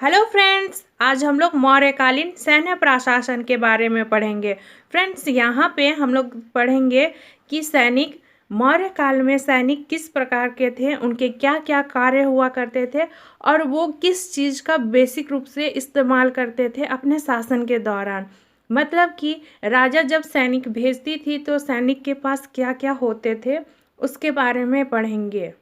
Hello friends, आज हम लोग मौर्यकालीन सैन्य प्रशासन के बारे में पढ़ेंगे। फ्रेंड्स, यहाँ पे हम लोग पढ़ेंगे कि मौर्य काल में सैनिक किस प्रकार के थे, उनके क्या क्या कार्य हुआ करते थे और वो किस चीज़ का बेसिक रूप से इस्तेमाल करते थे अपने शासन के दौरान। मतलब कि राजा जब सैनिक भेजती थी तो सैनिक के पास क्या क्या होते थे उसके बारे में पढ़ेंगे।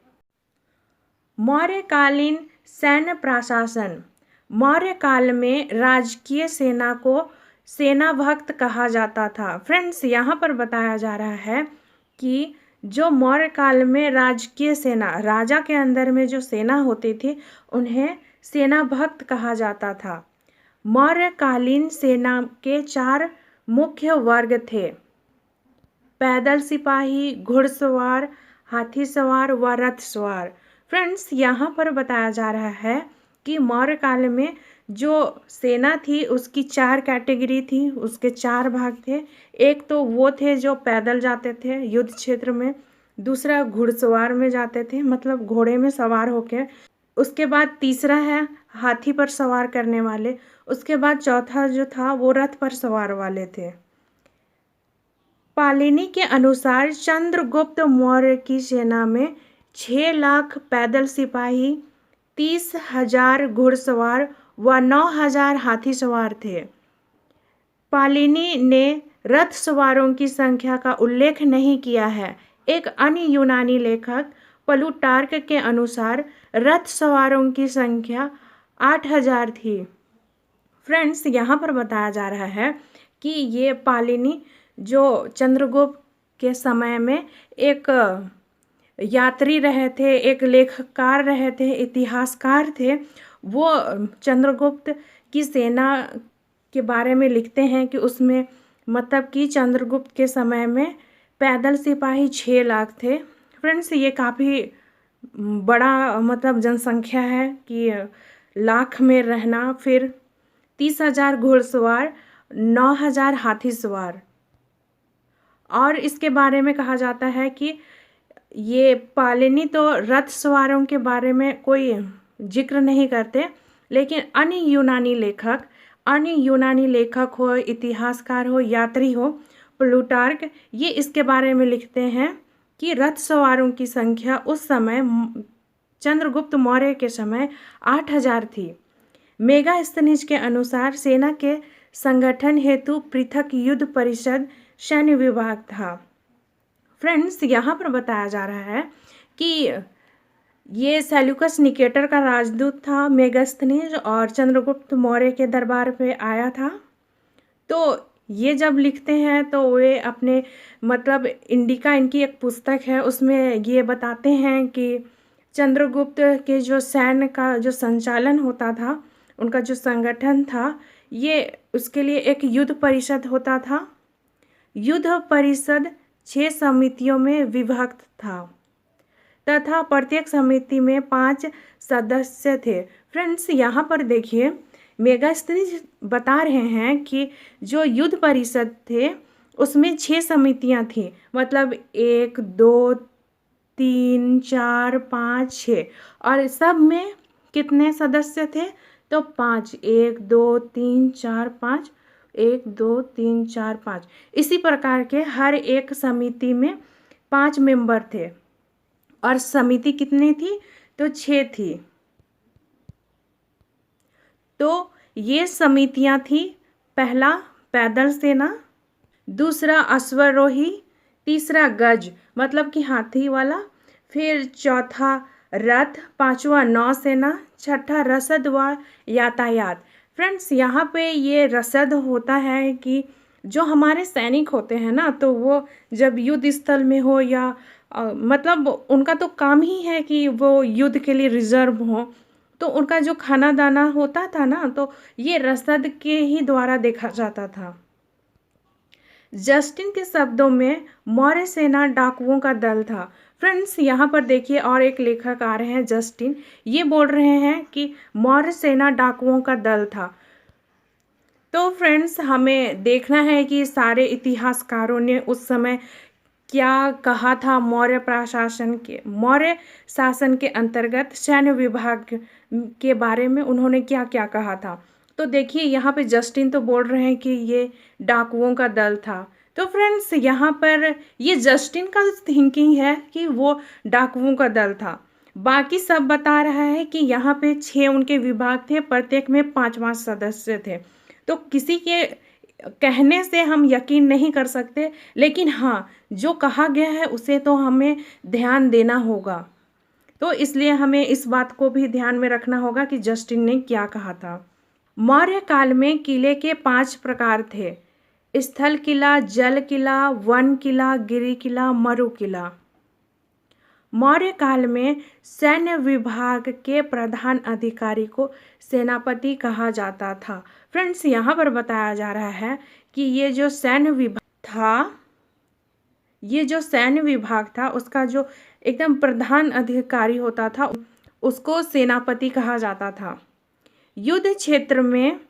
मौर्यकालीन सैन्य प्रशासन। मौर्य काल में राजकीय सेना को सेना भक्त कहा जाता था। फ्रेंड्स, यहाँ पर बताया जा रहा है कि जो मौर्य काल में राजकीय सेना, राजा के अंदर में जो सेना होती थी, उन्हें सेना भक्त कहा जाता था। मौर्यकालीन सेना के 4 मुख्य वर्ग थे: पैदल सिपाही, घुड़सवार, हाथी सवार व रथ सवार। फ्रेंड्स, यहाँ पर बताया जा रहा है कि मौर्य काल में जो सेना थी उसकी 4 कैटेगरी थी, उसके 4 भाग थे। एक तो वो थे जो पैदल जाते थे युद्ध क्षेत्र में, दूसरा घुड़सवार में जाते थे, मतलब घोड़े में सवार होकर, उसके बाद तीसरा है हाथी पर सवार करने वाले, उसके बाद चौथा जो था वो रथ पर सवार वाले थे। पालिनी के अनुसार चंद्रगुप्त मौर्य की सेना में 6 लाख पैदल सिपाही, 30,000 घुड़सवार व 9,000 हाथी सवार थे। पालिनी ने रथ सवारों की संख्या का उल्लेख नहीं किया है। एक अन्य यूनानी लेखक प्लूटार्क के अनुसार रथ सवारों की संख्या 8,000 थी। फ्रेंड्स, यहाँ पर बताया जा रहा है कि ये पालिनी जो चंद्रगुप्त के समय में एक यात्री रहे थे, एक लेखकार रहे थे, इतिहासकार थे। वो चंद्रगुप्त की सेना के बारे में लिखते हैं कि उसमें मतलब कि चंद्रगुप्त के समय में पैदल सिपाही 6 लाख थे। फ्रेंड्स, ये काफ़ी बड़ा मतलब जनसंख्या है कि लाख में रहना। फिर 30,000 घुड़सवार, 9,000 हाथी सवार। और इसके बारे में कहा जाता है कि ये पालिनी तो रथ सवारों के बारे में कोई जिक्र नहीं करते, लेकिन अन्य यूनानी लेखक हो, इतिहासकार हो, यात्री हो, प्लूटार्क, ये इसके बारे में लिखते हैं कि रथ सवारों की संख्या उस समय चंद्रगुप्त मौर्य के समय 8,000 थी। मेगास्थनीज के अनुसार सेना के संगठन हेतु पृथक युद्ध परिषद सैन्य विभाग था। फ्रेंड्स, यहाँ पर बताया जा रहा है कि ये सेल्यूकस निकेटर का राजदूत था मेगास्थनीज, और चंद्रगुप्त मौर्य के दरबार पे आया था। तो ये जब लिखते हैं तो वे अपने मतलब इंडिका, इनकी एक पुस्तक है, उसमें ये बताते हैं कि चंद्रगुप्त के जो सैन्य का जो संचालन होता था, उनका जो संगठन था, ये उसके लिए एक युद्ध परिषद होता था। युद्ध परिषद 6 समितियों में विभक्त था तथा प्रत्येक समिति में 5 सदस्य थे। फ्रेंड्स, यहाँ पर देखिए, मेगास्थनीज बता रहे हैं कि जो युद्ध परिषद थे उसमें 6 समितियाँ थीं, मतलब 1, 2, 3, 4, 5, 6, और सब में कितने सदस्य थे? तो 5, 1, 2, 3, 4, 5, 1, 2, 3, 4, 5। इसी प्रकार के हर एक समिति में 5 मेंबर थे। और समिति कितनी थी? तो 6 थी। तो ये समितियां थी: पहला पैदल सेना, दूसरा अश्वारोही, तीसरा गज मतलब कि हाथी वाला, फिर चौथा रथ, पांचवा नौसेना, छठा रसद व यातायात। फ्रेंड्स, यहाँ पे ये रसद होता है कि जो हमारे सैनिक होते हैं ना, तो वो जब युद्ध स्थल में हो या मतलब उनका तो काम ही है कि वो युद्ध के लिए रिजर्व हो, तो उनका जो खाना दाना होता था ना, तो ये रसद के ही द्वारा देखा जाता था। जस्टिन के शब्दों में मौर्य सेना डाकुओं का दल था। फ्रेंड्स, यहाँ पर देखिए, और एक लेखक आ रहे हैं जस्टिन, ये बोल रहे हैं कि मौर्य सेना डाकुओं का दल था। तो फ्रेंड्स, हमें देखना है कि सारे इतिहासकारों ने उस समय क्या कहा था मौर्य शासन के अंतर्गत सैन्य विभाग के बारे में उन्होंने क्या क्या कहा था। तो देखिए यहाँ पे जस्टिन तो बोल रहे हैं कि ये डाकुओं का दल था। तो फ्रेंड्स यहाँ पर ये जस्टिन का थिंकिंग है कि वो डाकुओं का दल था। बाकी सब बता रहा है कि यहाँ पे 6 उनके विभाग थे, प्रत्येक में 5-5 सदस्य थे। तो किसी के कहने से हम यकीन नहीं कर सकते, लेकिन हाँ, जो कहा गया है उसे तो हमें ध्यान देना होगा। तो इसलिए हमें इस बात को भी ध्यान में रखना होगा कि जस्टिन ने क्या कहा था। मौर्य काल में किले के 5 प्रकार थे: स्थल किला, जल किला, वन किला, गिरी किला, मरु किला। मौर्य काल में सैन्य विभाग के प्रधान अधिकारी को सेनापति कहा जाता था। फ्रेंड्स यहाँ पर बताया जा रहा है कि ये जो सैन्य विभाग था उसका जो एकदम प्रधान अधिकारी होता था उसको सेनापति कहा जाता था। युद्ध क्षेत्र में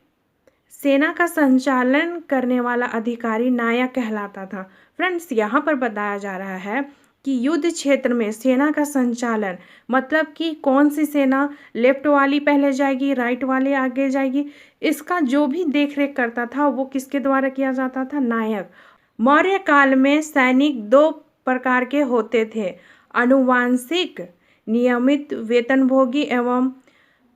सेना का संचालन करने वाला अधिकारी नायक कहलाता था। फ्रेंड्स यहाँ पर बताया जा रहा है कि युद्ध क्षेत्र में सेना का संचालन मतलब कि कौन सी सेना लेफ्ट वाली पहले जाएगी, राइट वाली आगे जाएगी, इसका जो भी देखरेख करता था वो किसके द्वारा किया जाता था? नायक। मौर्य काल में सैनिक 2 प्रकार के होते थे: आनुवंशिक नियमित वेतनभोगी एवं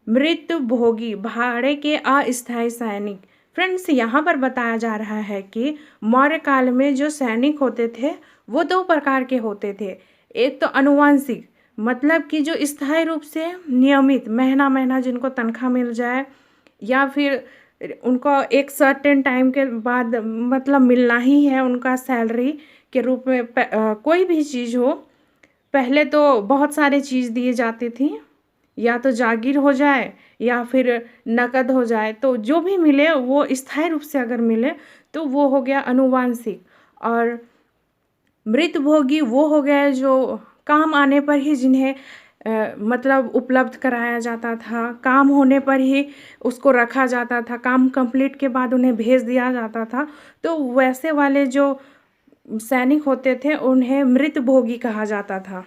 मृतभोगी भाड़े के अस्थायी सैनिक। फ्रेंड्स यहाँ पर बताया जा रहा है कि मौर्य काल में जो सैनिक होते थे वो 2 प्रकार के होते थे। एक तो आनुवंशिक मतलब कि जो स्थायी रूप से नियमित महीना जिनको तनख्वाह मिल जाए या फिर उनको एक सर्टेन टाइम के बाद मतलब मिलना ही है उनका सैलरी के रूप में कोई भी चीज़ हो। पहले तो बहुत सारे चीज़ दिए जाती थी, या तो जागीर हो जाए या फिर नकद हो जाए, तो जो भी मिले वो स्थायी रूप से अगर मिले तो वो हो गया आनुवंशिक। और मृतभोगी वो हो गए जो काम आने पर ही जिन्हें मतलब उपलब्ध कराया जाता था, काम होने पर ही उसको रखा जाता था, काम कंप्लीट के बाद उन्हें भेज दिया जाता था। तो वैसे वाले जो सैनिक होते थे उन्हें मृतभोगी कहा जाता था।